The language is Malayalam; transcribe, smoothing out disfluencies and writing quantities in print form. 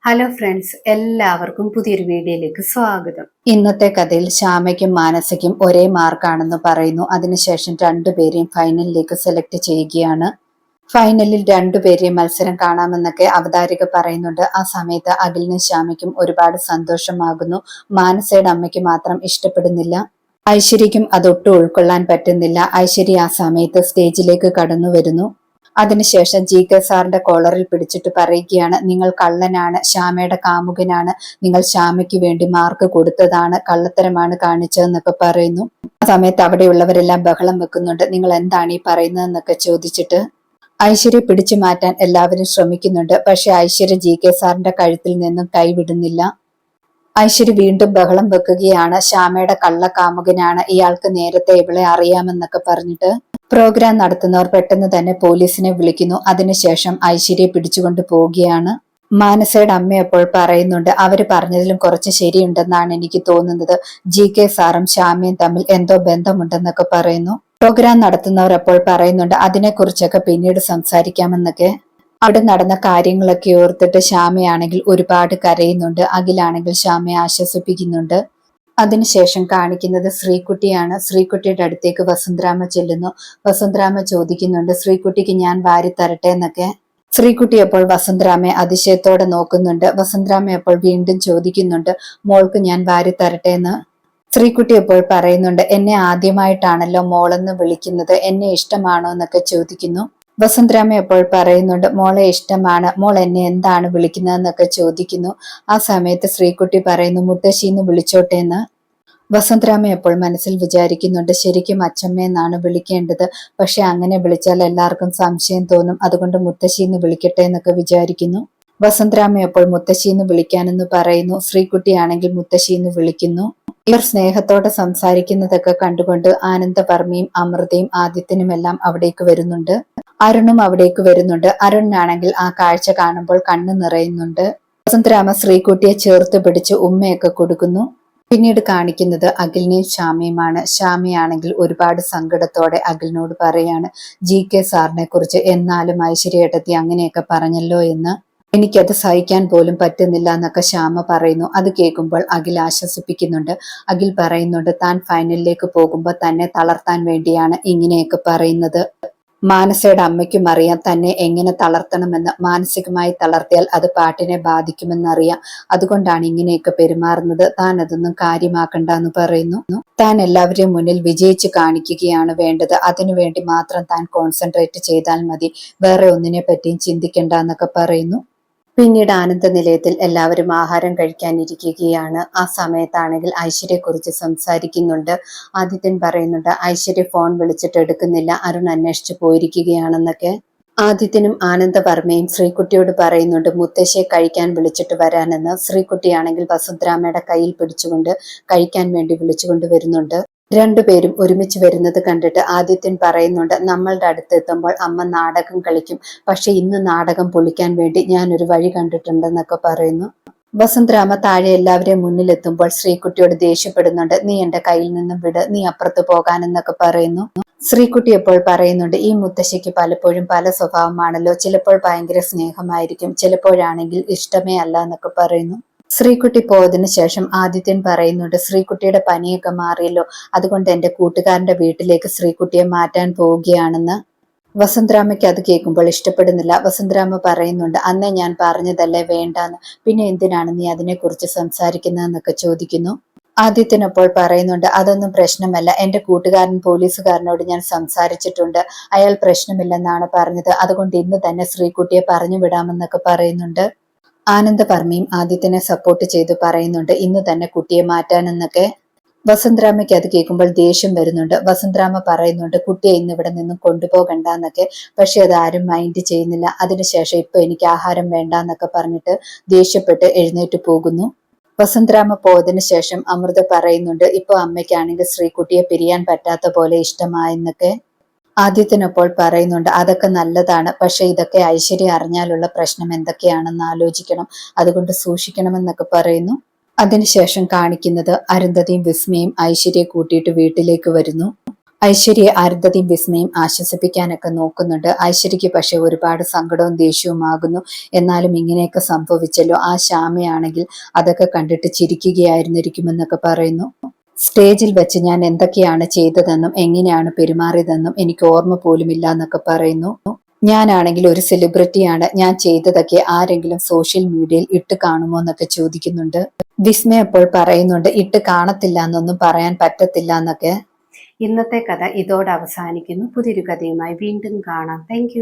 ഹലോ ഫ്രണ്ട്സ്, എല്ലാവർക്കും പുതിയൊരു വീഡിയോയിലേക്ക് സ്വാഗതം. ഇന്നത്തെ കഥയിൽ ശ്യാമയ്ക്കും മാനസയ്ക്കും ഒരേ മാർക്കാണെന്ന് പറയുന്നു. അതിനുശേഷം രണ്ടുപേരെയും ഫൈനലിലേക്ക് സെലക്ട് ചെയ്യുകയാണ്. ഫൈനലിൽ രണ്ടുപേരെയും മത്സരം കാണാമെന്നൊക്കെ അവതാരിക പറയുന്നുണ്ട്. ആ സമയത്ത് അഖിലിനും ശ്യാമയ്ക്കും ഒരുപാട് സന്തോഷമാകുന്നു. മാനസയുടെ അമ്മയ്ക്ക് മാത്രം ഇഷ്ടപ്പെടുന്നില്ല. ഐശ്വര്യയ്ക്കും അതൊട്ടും ഉൾക്കൊള്ളാൻ പറ്റുന്നില്ല. ഐശ്വര്യ ആ സമയത്ത് സ്റ്റേജിലേക്ക് കടന്നു വരുന്നു. അതിനുശേഷം GK സാറിന്റെ കോളറിൽ പിടിച്ചിട്ട് പറയുകയാണ്, നിങ്ങൾ കള്ളനാണ്, ശ്യാമയുടെ കാമുകനാണ്, നിങ്ങൾ ശ്യാമയ്ക്ക് വേണ്ടി മാർക്ക് കൊടുത്തതാണ്, കള്ളത്തരമാണ് കാണിച്ചതെന്നൊക്കെ പറയുന്നു. ആ സമയത്ത് അവിടെയുള്ളവരെല്ലാം ബഹളം വെക്കുന്നുണ്ട്. നിങ്ങൾ എന്താണ് ഈ പറയുന്നതെന്നൊക്കെ ചോദിച്ചിട്ട് ഐശ്വര്യ പിടിച്ചു മാറ്റാൻ എല്ലാവരും ശ്രമിക്കുന്നുണ്ട്. പക്ഷെ ഐശ്വര്യ GK സാറിന്റെ കഴുത്തിൽ നിന്നും കൈവിടുന്നില്ല. ഐശ്വര്യ വീണ്ടും ബഹളം വെക്കുകയാണ്. ശ്യാമയുടെ കള്ളക്കാമുകനാണ്, ഇയാൾക്ക് നേരത്തെ ഇവളെ അറിയാമെന്നൊക്കെ പറഞ്ഞിട്ട് പ്രോഗ്രാം നടത്തുന്നവർ പെട്ടെന്ന് തന്നെ പോലീസിനെ വിളിക്കുന്നു. അതിനുശേഷം ഐശ്വര്യയെ പിടിച്ചുകൊണ്ട് പോവുകയാണ്. മാനസയുടെ അമ്മ അപ്പോൾ പറയുന്നുണ്ട്, അവര് പറഞ്ഞതിലും കുറച്ച് ശരിയുണ്ടെന്നാണ് എനിക്ക് തോന്നുന്നത്. GK സാറും ശ്യാമയും തമ്മിൽ എന്തോ ബന്ധമുണ്ടെന്നൊക്കെ പറയുന്നു. പ്രോഗ്രാം നടത്തുന്നവർ അപ്പോൾ പറയുന്നുണ്ട്, അതിനെക്കുറിച്ചൊക്കെ പിന്നീട് സംസാരിക്കാമെന്നൊക്കെ. അവിടെ നടന്ന കാര്യങ്ങളൊക്കെ ഓർത്തിട്ട് ശ്യാമയാണെങ്കിൽ ഒരുപാട് കരയുന്നുണ്ട്. അഖിലാണെങ്കിൽ ശ്യാമയെ ആശ്വസിപ്പിക്കുന്നുണ്ട്. അതിനുശേഷം കാണിക്കുന്നത് ശ്രീകുട്ടിയാണ്. ശ്രീകുട്ടിയുടെ അടുത്തേക്ക് വസുന്ധരാമ ചെല്ലുന്നു. വസുന്ധരാമ ചോദിക്കുന്നുണ്ട്, ശ്രീകുട്ടിക്ക് ഞാൻ വാരി തരട്ടെ എന്നൊക്കെ. ശ്രീകുട്ടി അപ്പോൾ വസുന്ധരാമയെ അതിശയത്തോടെ നോക്കുന്നുണ്ട്. വസുന്ധരാമ അപ്പോൾ വീണ്ടും ചോദിക്കുന്നുണ്ട്, മോൾക്ക് ഞാൻ വാരി തരട്ടെ എന്ന്. ശ്രീകുട്ടി അപ്പോൾ പറയുന്നുണ്ട്, എന്നെ ആദ്യമായിട്ടാണല്ലോ മോളെന്ന് വിളിക്കുന്നത്, എന്നെ ഇഷ്ടമാണോ എന്നൊക്കെ ചോദിക്കുന്നു. വസുന്ധരാമ അപ്പോൾ പറയുന്നുണ്ട്, മോളെ ഇഷ്ടമാണ്, മോൾ എന്നെ എന്താണ് വിളിക്കുന്നതെന്നൊക്കെ ചോദിക്കുന്നു. ആ സമയത്ത് ശ്രീകുട്ടി പറയുന്നു, മുത്തശ്ശിന്ന് വിളിച്ചോട്ടെ എന്ന്. വസുന്ധരാമ അപ്പോൾ മനസ്സിൽ വിചാരിക്കുന്നുണ്ട്, ശരിക്കും അച്ചമ്മയെന്നാണ് വിളിക്കേണ്ടത്, പക്ഷെ അങ്ങനെ വിളിച്ചാൽ എല്ലാവർക്കും സംശയം തോന്നും, അതുകൊണ്ട് മുത്തശ്ശിന്ന് വിളിക്കട്ടെ എന്നൊക്കെ വിചാരിക്കുന്നു. വസുന്ധരാമ അപ്പോൾ മുത്തശ്ശിന്ന് വിളിക്കാനെന്ന് പറയുന്നു. ശ്രീകുട്ടിയാണെങ്കിൽ മുത്തശ്ശിന്ന് വിളിക്കുന്നു. ഇവർ സ്നേഹത്തോടെ സംസാരിക്കുന്നതൊക്കെ കണ്ടുകൊണ്ട് ആനന്ദവർമ്മയും അമൃതയും ആദിത്യനുമെല്ലാം അവിടേക്ക് വരുന്നുണ്ട്. അരുണും അവിടേക്ക് വരുന്നുണ്ട്. അരുണിനാണെങ്കിൽ ആ കാഴ്ച കാണുമ്പോൾ കണ്ണു നിറയുന്നുണ്ട്. വസുന്ധരാമ ശ്രീകുട്ടിയെ ചേർത്ത് പിടിച്ച് ഉമ്മയൊക്കെ കൊടുക്കുന്നു. പിന്നീട് കാണിക്കുന്നത് അഖിലിനെയും ശ്യാമയുമാണ്. ശ്യാമയാണെങ്കിൽ ഒരുപാട് സങ്കടത്തോടെ അഖിലിനോട് പറയാണ്, GK സാറിനെ കുറിച്ച് എന്നാലും ഐശ്വര്യേട്ടത്തി അങ്ങനെയൊക്കെ പറഞ്ഞല്ലോ എന്ന്. എനിക്കത് സഹിക്കാൻ പോലും പറ്റുന്നില്ല എന്നൊക്കെ ശ്യാമ പറയുന്നു. അത് കേൾക്കുമ്പോൾ അഖിൽ ആശ്വസിപ്പിക്കുന്നുണ്ട്. അഖിൽ പറയുന്നുണ്ട്, താൻ ഫൈനലിലേക്ക് പോകുമ്പോൾ തന്നെ തളർത്താൻ വേണ്ടിയാണ് ഇങ്ങനെയൊക്കെ പറയുന്നത്. മാനസയുടെ അമ്മയ്ക്കും അറിയാം തന്നെ എങ്ങനെ തളർത്തണമെന്ന്. മാനസികമായി തളർത്തിയാൽ അത് പാട്ടിനെ ബാധിക്കുമെന്നറിയാം, അതുകൊണ്ടാണ് ഇങ്ങനെയൊക്കെ പെരുമാറുന്നത്. താൻ അതൊന്നും കാര്യമാക്കണ്ട എന്ന് പറയുന്നു. താൻ എല്ലാവരെയും മുന്നിൽ വിജയിച്ച് കാണിക്കുകയാണ് വേണ്ടത്, അതിനുവേണ്ടി മാത്രം താൻ കോൺസെൻട്രേറ്റ് ചെയ്താൽ മതി, വേറെ ഒന്നിനെ പറ്റിയും ചിന്തിക്കണ്ട എന്നൊക്കെ പറയുന്നു. പിന്നീട് ആനന്ദ നിലയത്തിൽ എല്ലാവരും ആഹാരം കഴിക്കാനിരിക്കുകയാണ്. ആ സമയത്താണെങ്കിൽ ഐശ്വര്യയെക്കുറിച്ച് സംസാരിക്കുന്നുണ്ട്. ആദിത്യൻ പറയുന്നുണ്ട്, ഐശ്വര്യ ഫോൺ വിളിച്ചിട്ട് എടുക്കുന്നില്ല, അരുൺ അന്വേഷിച്ചു പോയിരിക്കുകയാണെന്നൊക്കെ. ആദിത്യനും ആനന്ദവർമ്മയും ശ്രീകുട്ടിയോട് പറയുന്നുണ്ട്, മുത്തശ്ശിയെ കഴിക്കാൻ വിളിച്ചിട്ട് വരാനെന്ന്. ശ്രീകുട്ടിയാണെങ്കിൽ വസുന്ധരാമയുടെ കയ്യിൽ പിടിച്ചുകൊണ്ട് കഴിക്കാൻ വേണ്ടി വിളിച്ചുകൊണ്ട് വരുന്നുണ്ട്. രണ്ടുപേരും ഒരുമിച്ച് വരുന്നത് കണ്ടിട്ട് ആദിത്യൻ പറയുന്നുണ്ട്, നമ്മളുടെ അടുത്ത് എത്തുമ്പോൾ അമ്മ നാടകം കളിക്കും, പക്ഷെ ഇന്ന് നാടകം പൊളിക്കാൻ വേണ്ടി ഞാൻ ഒരു വഴി കണ്ടിട്ടുണ്ടെന്നൊക്കെ പറയുന്നു. വസുന്ധരാമ താഴെ എല്ലാവരെയും മുന്നിലെത്തുമ്പോൾ ശ്രീകുട്ടിയോട് ദേഷ്യപ്പെടുന്നുണ്ട്, നീ എന്റെ കയ്യിൽ നിന്നും വിട്, നീ അപ്പുറത്ത് പോകാനെന്നൊക്കെ പറയുന്നു. ശ്രീകുട്ടി എപ്പോൾ പറയുന്നുണ്ട്, ഈ മുത്തശ്ശിക്ക് പലപ്പോഴും പല സ്വഭാവമാണല്ലോ, ചിലപ്പോൾ ഭയങ്കര സ്നേഹമായിരിക്കും, ചിലപ്പോഴാണെങ്കിൽ ഇഷ്ടമേ അല്ല എന്നൊക്കെ പറയുന്നു. ശ്രീകുട്ടി പോയതിനു ശേഷം ആദിത്യൻ പറയുന്നുണ്ട്, ശ്രീകുട്ടിയുടെ പനിയൊക്കെ മാറിയല്ലോ, അതുകൊണ്ട് എന്റെ കൂട്ടുകാരന്റെ വീട്ടിലേക്ക് ശ്രീകുട്ടിയെ മാറ്റാൻ പോവുകയാണെന്ന്. വസുന്ധരാമയ്ക്ക് അത് കേൾക്കുമ്പോൾ ഇഷ്ടപ്പെടുന്നില്ല. വസുന്ധരാമ പറയുന്നുണ്ട്, അന്നേ ഞാൻ പറഞ്ഞതല്ലേ വേണ്ടാന്ന്, പിന്നെ എന്തിനാണ് നീ അതിനെക്കുറിച്ച് സംസാരിക്കുന്നതെന്നൊക്കെ ചോദിക്കുന്നു. ആദിത്യൻ അപ്പോൾ പറയുന്നുണ്ട്, അതൊന്നും പ്രശ്നമല്ല, എന്റെ കൂട്ടുകാരൻ പോലീസുകാരനോട് ഞാൻ സംസാരിച്ചിട്ടുണ്ട്, അയാൾ പ്രശ്നമില്ലെന്നാണ് പറഞ്ഞത്, അതുകൊണ്ട് ഇന്ന് തന്നെ ശ്രീകുട്ടിയെ പറഞ്ഞു വിടാമെന്നൊക്കെ പറയുന്നുണ്ട്. ആനന്ദവർമ്മയും ആദിത്യനെ സപ്പോർട്ട് ചെയ്തു പറയുന്നുണ്ട്, ഇന്ന് തന്നെ കുട്ടിയെ മാറ്റാനെന്നൊക്കെ. വസുന്ധരാമയ്ക്ക് അത് കേൾക്കുമ്പോൾ ദേഷ്യം വരുന്നുണ്ട്. വസുന്ധരാമ പറയുന്നുണ്ട്, കുട്ടിയെ ഇന്ന് ഇവിടെ നിന്നും കൊണ്ടുപോകണ്ട എന്നൊക്കെ. പക്ഷെ അത് ആരും മൈൻഡ് ചെയ്യുന്നില്ല. അതിനുശേഷം ഇപ്പൊ എനിക്ക് ആഹാരം വേണ്ട എന്നൊക്കെ പറഞ്ഞിട്ട് ദേഷ്യപ്പെട്ട് എഴുന്നേറ്റ് പോകുന്നു. വസുന്ധരാമ പോയതിനു ശേഷം അമൃത പറയുന്നുണ്ട്, ഇപ്പൊ അമ്മയ്ക്കാണെങ്കിൽ ശ്രീകുട്ടിയെ പിരിയാൻ പറ്റാത്ത പോലെ ഇഷ്ടമായെന്നൊക്കെ. ആദിത്യനപ്പോൾ പറയുന്നുണ്ട്, അതൊക്കെ നല്ലതാണ്, പക്ഷെ ഇതൊക്കെ ഐശ്വര്യ അറിഞ്ഞാലുള്ള പ്രശ്നം എന്തൊക്കെയാണെന്ന് ആലോചിക്കണം, അതുകൊണ്ട് സൂക്ഷിക്കണമെന്നൊക്കെ പറയുന്നു. അതിനുശേഷം കാണിക്കുന്നത് അരുന്ധതിയും വിസ്മയും ഐശ്വര്യയെ കൂട്ടിയിട്ട് വീട്ടിലേക്ക് വരുന്നു. ഐശ്വര്യയെ അരുന്ധതിയും വിസ്മയും ആശ്വസിപ്പിക്കാനൊക്കെ നോക്കുന്നുണ്ട്. ഐശ്വര്യയ്ക്ക് പക്ഷെ ഒരുപാട് സങ്കടവും ദേഷ്യവും ആകുന്നു. എന്നാലും ഇങ്ങനെയൊക്കെ സംഭവിച്ചല്ലോ, ആ ശ്യാമയാണെങ്കിൽ അതൊക്കെ കണ്ടിട്ട് ചിരിക്കുകയായിരുന്നിരിക്കുമെന്നൊക്കെ പറയുന്നു. സ്റ്റേജിൽ വെച്ച് ഞാൻ എന്തൊക്കെയാണ് ചെയ്തതെന്നും എങ്ങനെയാണ് പെരുമാറിയതെന്നും എനിക്ക് ഓർമ്മ പോലുമില്ല എന്നൊക്കെ പറയുന്നു. ഞാനാണെങ്കിൽ ഒരു സെലിബ്രിറ്റിയാണ്, ഞാൻ ചെയ്തതൊക്കെ ആരെങ്കിലും സോഷ്യൽ മീഡിയയിൽ ഇട്ട് കാണുമോ എന്നൊക്കെ ചോദിക്കുന്നുണ്ട്. വിസ്മയ അപ്പോൾ പറയുന്നുണ്ട് ഇട്ട് കാണത്തില്ല എന്നൊന്നും പറയാൻ പറ്റത്തില്ല എന്നൊക്കെ. ഇന്നത്തെ കഥ ഇതോടെ അവസാനിക്കുന്നു. പുതിയൊരു കഥയുമായി വീണ്ടും കാണാം. താങ്ക്